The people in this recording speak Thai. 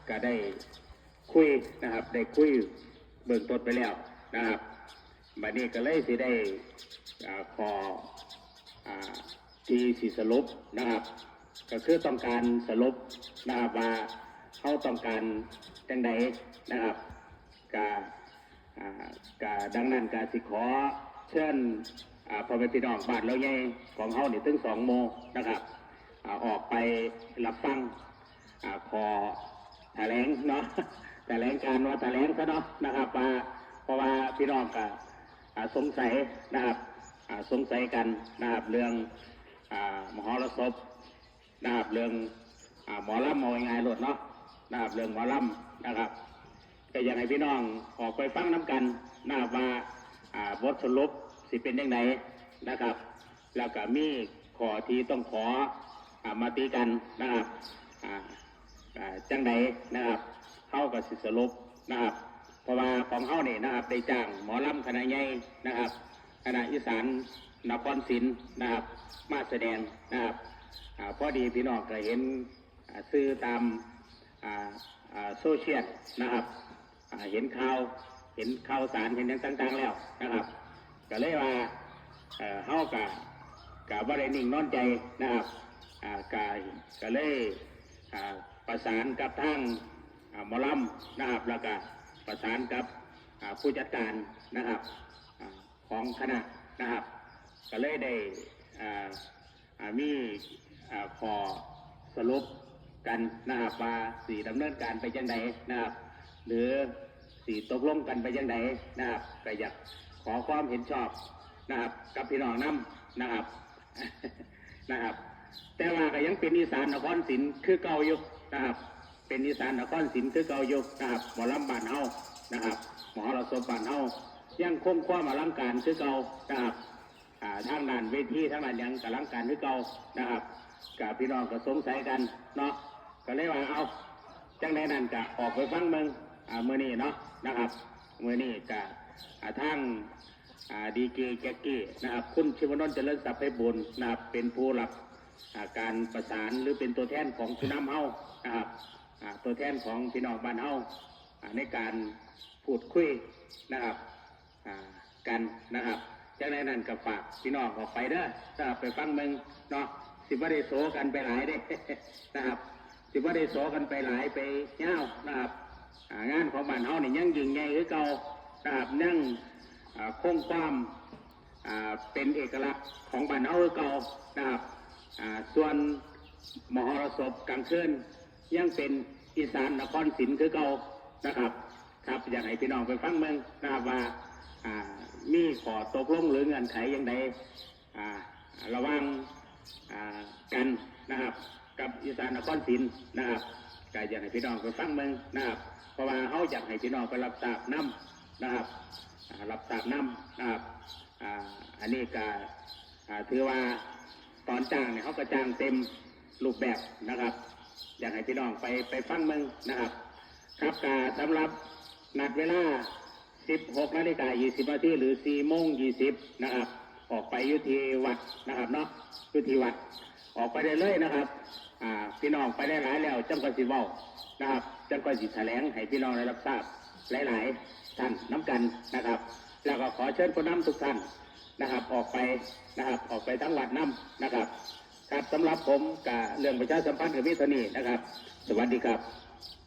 ก็ได้คุยนะครับได้คุยเบื้องต้นไปแล้วนะครับบัดนี้ก็เลยสิได้ขอที่สิสรุปนะครับก็คือต้องการสรุปนะครับว่าเขาต้องการจังใดนะครับกาดังนั้นกาสิขอเชิญพอไปพี่น้องบ้านเราใหญ่ของเขาเนี่ยถึง2 โมงนะครับออกไปรับฟังขอแถลงเนาะแถลงการว่าแถลงซะเนาะนะครับเพราะว่าพี่น้องก็สงสัยนะครับสงสัยกันนะครับเรื่องมหรสพนะครับเรื่องหมอลำมอยงายหลดเนาะนะครับเรื่องหมอลำนะครับก็อยากให้พี่น้องออกไปฟังน้ำกันนะครับว่าบทสรุปสิเป็นยังไงนะครับแล้วก็มีขอที่ต้องขอมาตีกันนะครับจังใดนะครับเข้ากับสิสรุปนะครับเพราะว่าของเขาเนี่ยนะครับได้จ้างหมอลำคณะใหญ่นะครับคณะอีสานนครศรีนะครับมาแสดงนะครับพอดีพี่น้องก็เห็นซื้อตามโซเชียลนะครับเห็นข่าวสารเห็นอย่างต่างๆแล้วนะครับก็เลยว่าเขากับว่าได้นิ่งนอนใจนะครับก็เลยประสานกับทางหมอลำนะครับแล้วก็ประสานกับผู้จัดการนะครับของคณะนะครับก็เลยได้มีขอสรุปกันนะครับว่าสีดำเนินการไปยังไงนะครับหรือสีตกลงกันไปยังไงนะครับก็อยากขอความเห็นชอบนะครับกับพี่น้องน้ำนะครับนะครับแต่ว่าก็ยังเป็นอีสานนครศรีคือเก่าอยู่นะครับเป็นอีสานนครศรีคือเก่าอยู่นะครับหมอลำบ้านเฮานะครับหมอรสพบ้านเฮายังคงความอลังการคือเก่านะครับทางด้านเวทีทางด้านยังอลังการคือเก่านะครับกับพี่น้องก็สงสัยกันเนาะก็เลยว่าเอาจังใดนั้นก็ออกไปฟังเมืองเมื่อนี้เนาะนะครับเมื่อนี้ก็ทางดีเจแจ็คกี้นะครับคุณชิวนนท์เจริญทรัพย์ไพบูลย์นะครับเป็นผู้รับการประสานหรือเป็นตัวแทนของผู้นำเฮานะครับตัวแทนของพี่น้องบ้านเฮาในการพูดคุยนะครับกันนะครับจากนั้นก็ฝากพี่น้องออกไปเด้อนะครับไปฟังเมืองเนาะสิบ่ได้โสกันไปหลายเด้นะครับสิบ่ได้โสกันไปหลายไปเงานะครับงานของบ้านเฮานี่ยังยิ่งใหญ่คือเก่านะครับยังคงความเป็นเอกลักษณ์ของบ้านเฮาคือเก่านะครับส่วนมหรสพกลางคืนยังเป็นอีสานนครศรีคือเก่านะครับครับอยากให้พี่น้องไปฟังเมืองนะครับว่ามีขอตกลงหรือเงื่อนไขอย่างใดระหว่างกันนะครับกับอีสานนครศรีนะครับก็อยากให้พี่น้องไปฟังเมืองนะครับเพราะว่าเขาอยากให้พี่น้องไปรับทราบน้ำนะครับรับทราบน้ำนะครับอันนี้ก็ถือว่าตอนจ้างเนี่ยเขาก็จ้างเต็มรูปแบบนะครับอยากให้พี่น้องไปฟังเมืองนะครับครับสำหรับนัดเวลา16:20 น.หรือ4:20 นะครับออกไปยุติวัดนะครับเนาะยุติวัดออกไปได้เลยนะครับพี่น้องไปได้หลายแล้วจังก็สิเว้านะครับจังก็สิแถลงให้พี่น้องได้รับทราบหลายๆท่านน้ำกันนะครับแล้วก็ขอเชิญผู้นำทุกท่านนะครับออกไปนะครับออกไปทั้งวัดน้ำนะครับครับสำหรับผมกับเรื่องประชาสัมพันธ์กับวิทยานีนะครับสวัสดีครับ